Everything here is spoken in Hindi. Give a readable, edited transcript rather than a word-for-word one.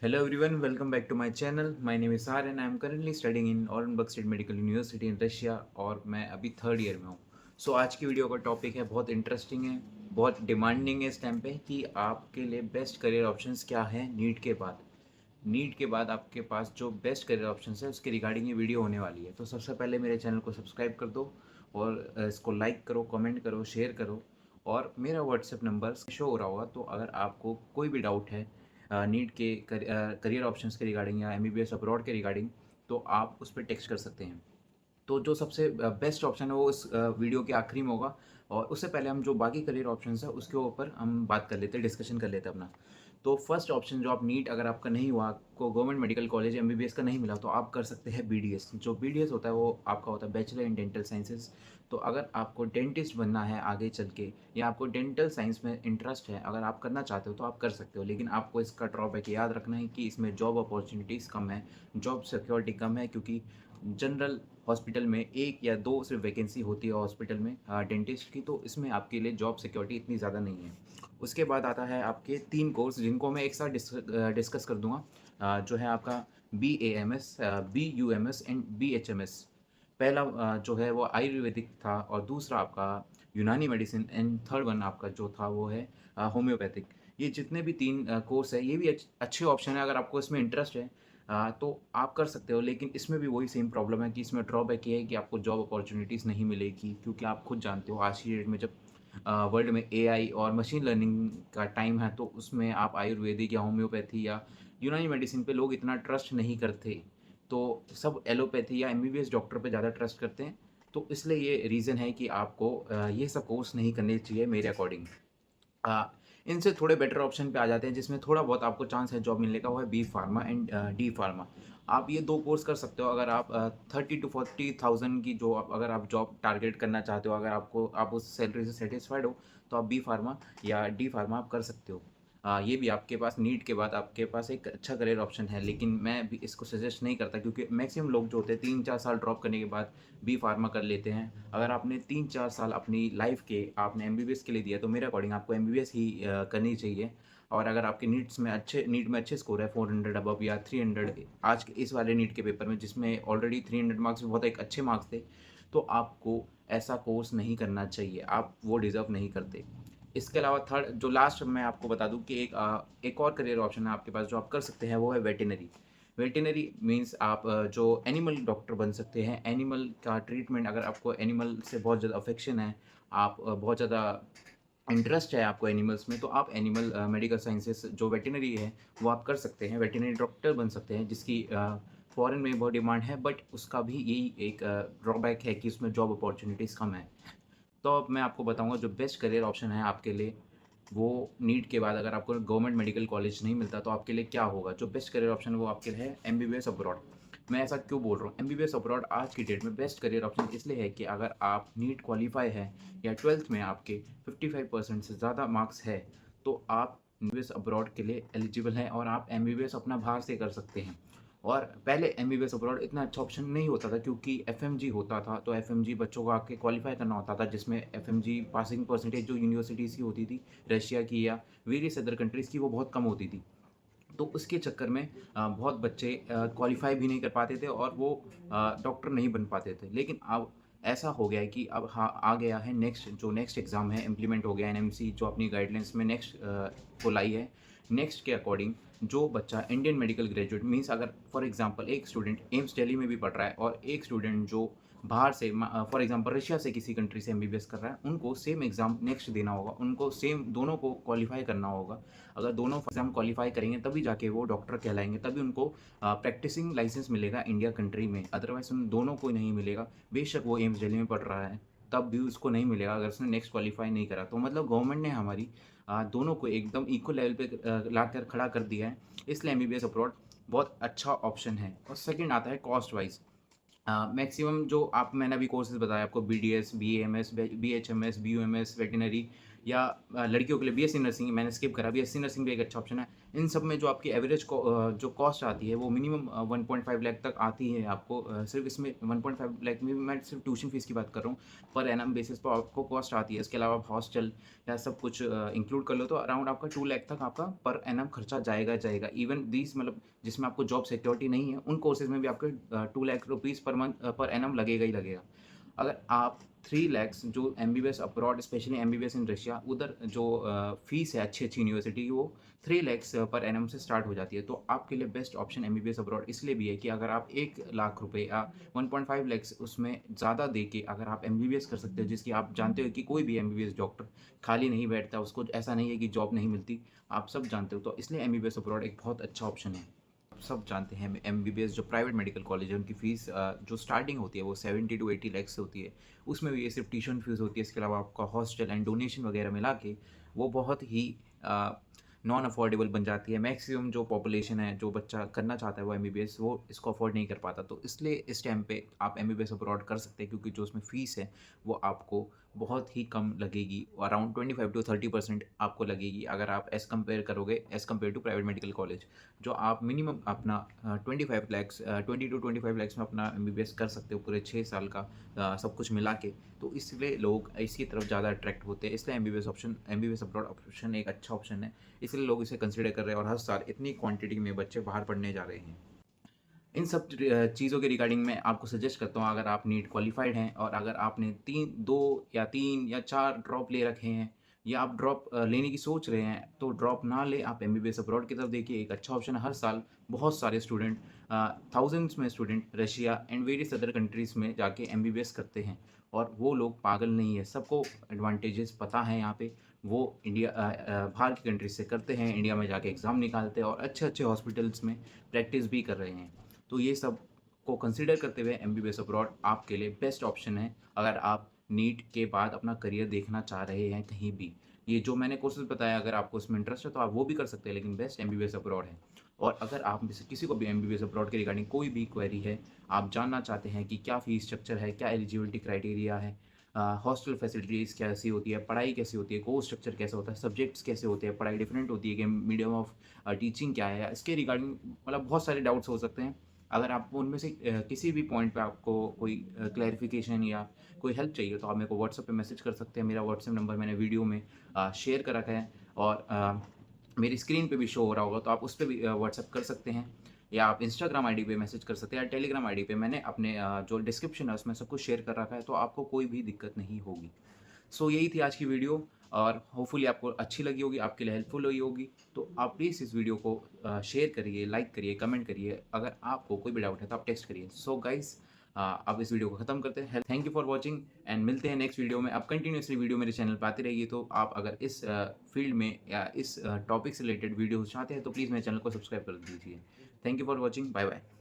Hello everyone, welcome back to my channel. My name is Sar and I am currently studying in Orenburg State Medical University in Russia और मैं अभी थर्ड ईयर में हूँ। आज की वीडियो का टॉपिक है बहुत इंटरेस्टिंग है, बहुत डिमांडिंग है इस टाइम पे कि आपके लिए बेस्ट करियर ऑप्शंस क्या हैं नीट के बाद। नीट के बाद आपके पास जो बेस्ट करियर ऑप्शंस है उसके रिगार्डिंग ये वीडियो होने वाली है। तो सबसे पहले मेरे चैनल को सब्सक्राइब कर दो और इसको लाइक करो, कमेंट करो, शेयर करो। और मेरा व्हाट्सएप नंबर शो हो रहा होगा, तो अगर आपको कोई भी डाउट है नीट के करियर ऑप्शंस के रिगार्डिंग या एमबीबीएस अब्रॉड के रिगार्डिंग, तो आप उस पर टेक्स्ट कर सकते हैं। तो जो सबसे बेस्ट ऑप्शन है वो इस वीडियो के आखिरी में होगा। और उससे पहले हम जो बाकी करियर ऑप्शंस है उसके ऊपर हम बात कर लेते हैं, डिस्कशन कर लेते हैं अपना। तो फर्स्ट ऑप्शन जो आप नीट अगर आपका नहीं हुआ, आपको गवर्नमेंट मेडिकल कॉलेज एमबीबीएस का नहीं मिला, तो आप कर सकते हैं बीडीएस। जो बीडीएस होता है वो आपका होता है बैचलर इन डेंटल साइंसेज। तो अगर आपको डेंटिस्ट बनना है आगे चल के, या आपको डेंटल साइंस में इंटरेस्ट है, अगर आप करना चाहते हो तो आप कर सकते हो। लेकिन आपको इसका ड्रॉबैक याद रखना है कि इसमें जॉब अपॉर्चुनिटीज़ कम है, जॉब सिक्योरिटी कम है, क्योंकि जनरल हॉस्पिटल में एक या दो सिर्फ वैकेंसी होती है हॉस्पिटल में डेंटिस्ट की। तो इसमें आपके लिए जॉब सिक्योरिटी इतनी ज़्यादा नहीं है। उसके बाद आता है आपके तीन कोर्स जिनको मैं एक साथ डिस्कस कर दूंगा। जो है आपका BAMS, BUMS एंड BHMS। पहला जो है वो आयुर्वेदिक था, और दूसरा आपका यूनानी मेडिसिन, एंड थर्ड वन आपका जो था वो है होम्योपैथिक। ये जितने भी तीन कोर्स है ये भी अच्छे ऑप्शन है। अगर आपको इसमें इंटरेस्ट है तो आप कर सकते हो। लेकिन इसमें भी वही सेम प्रॉब्लम है कि इसमें ड्रॉबैक ये है कि आपको जॉब अपॉर्चुनिटीज़ नहीं मिलेगी, क्योंकि आप खुद जानते हो आज की डेट में जब वर्ल्ड में एआई और मशीन लर्निंग का टाइम है, तो उसमें आप आयुर्वेदिक या होम्योपैथी या यूनानी मेडिसिन पे लोग इतना ट्रस्ट नहीं करते। तो सब एलोपैथी या एमबीबीएस डॉक्टर पे ज़्यादा ट्रस्ट करते हैं। तो इसलिए ये रीज़न है कि आपको ये सब कोर्स नहीं करने चाहिए मेरे अकॉर्डिंग। इनसे थोड़े बेटर ऑप्शन पे आ जाते हैं जिसमें थोड़ा बहुत आपको चांस है जॉब मिलने का, वो है B pharma and D pharma. आप ये दो कोर्स कर सकते हो अगर आप 30 to 40,000 की जो अगर आप जॉब टारगेट करना चाहते हो, अगर आप उस सैलरी से सेटिस्फाइड हो, तो आप बी फार्मा या डी फार्मा आप कर सकते हो। ये भी आपके पास नीट के बाद आपके पास एक अच्छा करियर ऑप्शन है। लेकिन मैं भी इसको सजेस्ट नहीं करता, क्योंकि मैक्सिमम लोग जो होते हैं 3-4 साल ड्रॉप करने के बाद बी फार्मा कर लेते हैं। अगर आपने 3-4 साल अपनी लाइफ के आपने एमबीबीएस के लिए दिया, तो मेरे अकॉर्डिंग आपको एमबीबीएस ही करनी चाहिए। और अगर आपके नीट में अच्छे स्कोर है 400 अबव या 300, आज के इस वाले नीट के पेपर में जिसमें ऑलरेडी 300 मार्क्स बहुत एक अच्छे मार्क्स थे, तो आपको ऐसा कोर्स नहीं करना चाहिए, आप वो डिज़र्व नहीं करते। इसके अलावा थर्ड जो लास्ट मैं आपको बता दूं कि एक और करियर ऑप्शन है आपके पास जो आप कर सकते हैं, वो है वेटिनरी। वेटिनरी मीन्स आप जो एनिमल डॉक्टर बन सकते हैं। एनिमल का ट्रीटमेंट, अगर आपको एनिमल से बहुत ज़्यादा अफेक्शन है, आप बहुत ज़्यादा इंटरेस्ट है आपको एनिमल्स में, तो आप एनिमल मेडिकल साइंसेस जो वेटिनरी है वो आप कर सकते हैं। वेटिनरी डॉक्टर बन सकते हैं, जिसकी फॉरेन में बहुत डिमांड है, बट उसका भी यही एक ड्रॉबैक है कि उसमें जॉब अपॉर्चुनिटीज़ कम है। तो अब मैं आपको बताऊंगा जो बेस्ट करियर ऑप्शन है आपके लिए, वो नीट के बाद अगर आपको गवर्नमेंट मेडिकल कॉलेज नहीं मिलता तो आपके लिए क्या होगा। जो बेस्ट करियर ऑप्शन है वो आपके लिए है एमबीबीएस अब्रॉड। मैं ऐसा क्यों बोल रहा हूँ, एमबीबीएस अब्रॉड आज की डेट में बेस्ट करियर ऑप्शन इसलिए है कि अगर आप नीट क्वालिफाई है या ट्वेल्थ में आपके 55% से ज़्यादा मार्क्स है, तो आप एमबीबीएस अब्रॉड के लिए एलिजिबल हैं और आप एमबीबीएस अपना बाहर से कर सकते हैं। और पहले एमबीबीएस अब्रॉड इतना अच्छा ऑप्शन नहीं होता था, क्योंकि एफएमजी होता था, तो एफएमजी बच्चों को आके क्वालिफाई करना होता था, जिसमें एफएमजी पासिंग परसेंटेज जो यूनिवर्सिटीज़ की होती थी, रशिया की या वेरियस अदर कंट्रीज़ की, वो बहुत कम होती थी। तो उसके चक्कर में बहुत बच्चे क्वालिफाई भी नहीं कर पाते थे और वो डॉक्टर नहीं बन पाते थे। लेकिन अब ऐसा हो गया है कि अब हाँ आ गया है नेक्स्ट एग्ज़ाम है, इम्प्लीमेंट हो गया एनएमसी जो अपनी गाइडलाइंस में नेक्स्ट को लाई है। नेक्स्ट के अकॉर्डिंग जो बच्चा इंडियन मेडिकल ग्रेजुएट मीन्स, अगर फॉर एग्जांपल एक स्टूडेंट एम्स दिल्ली में भी पढ़ रहा है और एक स्टूडेंट जो बाहर से फॉर एग्जांपल रशिया से किसी कंट्री से एमबीबीएस कर रहा है, उनको सेम एग्ज़ाम नेक्स्ट देना होगा, उनको सेम दोनों को क्वालिफाई करना होगा। अगर दोनों एग्ज़ाम क्वालिफाई करेंगे तभी जाके वो डॉक्टर कहलाएंगे, तभी उनको प्रैक्टिसिंग लाइसेंस मिलेगा इंडिया कंट्री में, अदरवाइज उन दोनों को नहीं मिलेगा। बेशक वो एम्स दिल्ली में पढ़ रहा है, तब भी उसको नहीं मिलेगा अगर उसने नेक्स्ट क्वालिफाई नहीं करा। तो मतलब गवर्नमेंट ने हमारी दोनों को एकदम इक्वल लेवल पे ला कर खड़ा कर दिया है। इसलिए एमबीबीएस अब्रॉड बहुत अच्छा ऑप्शन है। और सेकंड आता है कॉस्ट वाइज। मैक्सिमम जो आप मैंने अभी कोर्सेज बताया आपको, BDS, BAMS, BHMS, BUMS, veterinary, या लड़कियों के लिए बीएससी नर्सिंग मैंने स्किप करा, बीएससी नर्सिंग भी एक अच्छा ऑप्शन है। इन सब में जो आपकी एवरेज जो कॉस्ट आती है वो मिनिमम 1.5 लाख तक आती है आपको। सिर्फ इसमें 1.5 लाख में भी मैं सिर्फ ट्यूशन फीस की बात कर रहा हूँ, पर एनम बेसिस पर आपको कॉस्ट आती है। इसके अलावा आप हॉस्टल या सब कुछ इंक्लूड कर लो तो अराउंड आपका 2 लाख तक आपका पर एनम खर्चा जाएगा। इवन दीज मतलब जिसमें आपको जॉब सिक्योरिटी नहीं है, उन कोर्सेज में भी आपके 2 lakh rupees per month per annum लगेगा ही लगेगा। अगर आप 3 लैक्स जो MBBS abroad, specially MBBS in Russia, उधर जो फीस है अच्छी अच्छी यूनिवर्सिटी की, वो 3 लैक्स पर एनम से स्टार्ट हो जाती है। तो आपके लिए बेस्ट ऑप्शन एमबीबीएस अब्रॉड इसलिए भी है कि अगर आप 1 लाख रुपए या 1.5 लैक्स उसमें ज़्यादा दे के अगर आप एमबीबीएस कर सकते हो, जिसकी आप जानते हो कि कोई भी एमबीबीएस डॉक्टर खाली नहीं बैठता, उसको ऐसा नहीं है कि जॉब नहीं मिलती, आप सब जानते हो। तो इसलिए एमबीबीएस अब्रॉड एक बहुत अच्छा ऑप्शन है। सब जानते हैं एमबीबीएस जो प्राइवेट मेडिकल कॉलेज है उनकी फ़ीस जो स्टार्टिंग होती है वो 70 टू 80 लाख से होती है। उसमें भी ये सिर्फ ट्यूशन फीस होती है, इसके अलावा आपका हॉस्टल एंड डोनेशन वगैरह मिला के वो बहुत ही नॉन अफोर्डेबल बन जाती है। मैक्सिमम जो पॉपुलेशन है, जो बच्चा करना चाहता है वो एमबीबीएस, वो इसको अफोर्ड नहीं कर पाता। तो इसलिए इस टाइम पे आप एमबीबीएस अब्रॉड कर सकते हैं, क्योंकि जो उसमें फ़ीस है वो आपको बहुत ही कम लगेगी, अराउंड 25 टू 30% आपको लगेगी अगर आप एज़ कम्पेयर करोगे as compare to private medical college. जो आप मिनिमम अपना 25 लैक्स 20 टू 25 लैक्स में अपना एमबीबीएस कर सकते हो पूरे 6 साल का, सब कुछ मिला के। तो इसलिए लोग इसकी तरफ ज़्यादा अट्रैक्ट होते हैं। इसलिए एमबीबीएस अब्रॉड ऑप्शन एक अच्छा ऑप्शन है, इसलिए लोग इसे कंसिडर कर रहे हैं और हर साल इतनी क्वांटिटी में बच्चे बाहर पढ़ने जा रहे हैं। इन सब चीज़ों के रिगार्डिंग मैं आपको सजेस्ट करता हूँ, अगर आप नीट क्वालिफाइड हैं और अगर आपने 3 या 4 ड्रॉप ले रखे हैं, या आप ड्रॉप लेने की सोच रहे हैं, तो ड्रॉप ना ले, आप एमबीबीएस अब्रॉड की तरफ देखिए। एक अच्छा ऑप्शन है। हर साल बहुत सारे स्टूडेंट, थाउजेंड्स में student Russia and various other countries में जाके एमबीबीएस करते हैं, और वो लोग पागल नहीं है, सबको एडवांटेजेस पता है यहाँ पे। वो बाहर की कंट्रीज से करते हैं, इंडिया में जाके एग्ज़ाम निकालते हैं और अच्छे अच्छे हॉस्पिटल्स में प्रैक्टिस भी कर रहे हैं। तो ये सब को कंसीडर करते हुए एमबीबीएस अब्रॉड आपके लिए बेस्ट ऑप्शन है, अगर आप नीट के बाद अपना करियर देखना चाह रहे हैं कहीं भी। ये जो मैंने कोर्सेज बताया, अगर आपको इसमें इंटरेस्ट है तो आप वो भी कर सकते हैं, लेकिन बेस्ट एमबीबीएस अब्रॉड है। और अगर आप में से किसी को भी एमबीबीएस अब्रॉड के रिगार्डिंग कोई भी क्वेरी है, आप जानना चाहते हैं कि क्या फ़ीस स्ट्रक्चर है, क्या एलिजिबिलिटी क्राइटेरिया है, हॉस्टल फैसिलिटीज़ कैसी होती है, पढ़ाई कैसी होती है, कोर्स स्ट्रक्चर कैसा होता है, सब्जेक्ट्स कैसे होते हैं, पढ़ाई डिफरेंट होती है कि मीडियम ऑफ टीचिंग क्या है, इसके रिगार्डिंग मतलब बहुत सारे डाउट्स हो सकते हैं। अगर आपको उनमें से किसी भी पॉइंट पे आपको कोई क्लैरिफिकेशन या कोई हेल्प चाहिए, तो आप मेरे को व्हाट्सएप पे मैसेज कर सकते हैं। मेरा व्हाट्सएप नंबर मैंने वीडियो में शेयर कर रखा है, और मेरी स्क्रीन पे भी शो हो रहा होगा, तो आप उस पे भी व्हाट्सएप कर सकते हैं, या आप इंस्टाग्राम आईडी पे मैसेज कर सकते हैं, या टेलीग्राम आईडी पे मैंने अपने जो डिस्क्रिप्शन है उसमें सब कुछ शेयर कर रखा है, तो आपको कोई भी दिक्कत नहीं होगी। सो यही थी आज की वीडियो, और होपफुली आपको अच्छी लगी होगी, आपके लिए हेल्पफुल हुई होगी। तो आप प्लीज़ इस वीडियो को शेयर करिए, लाइक करिए, कमेंट करिए। अगर आपको कोई भी डाउट है तो आप टेक्स्ट करिए। सो गाइस, अब इस वीडियो को ख़त्म करते हैं। Thank you for watching and मिलते हैं नेक्स्ट वीडियो में। आप कंटिन्यूसली वीडियो मेरे चैनल पर आती रहिए। तो आप अगर इस फील्ड में या इस टॉपिक से रिलेटेड वीडियो चाहते हैं तो प्लीज़ मेरे चैनल को सब्सक्राइब कर दीजिए। Thank you for watching. Bye bye.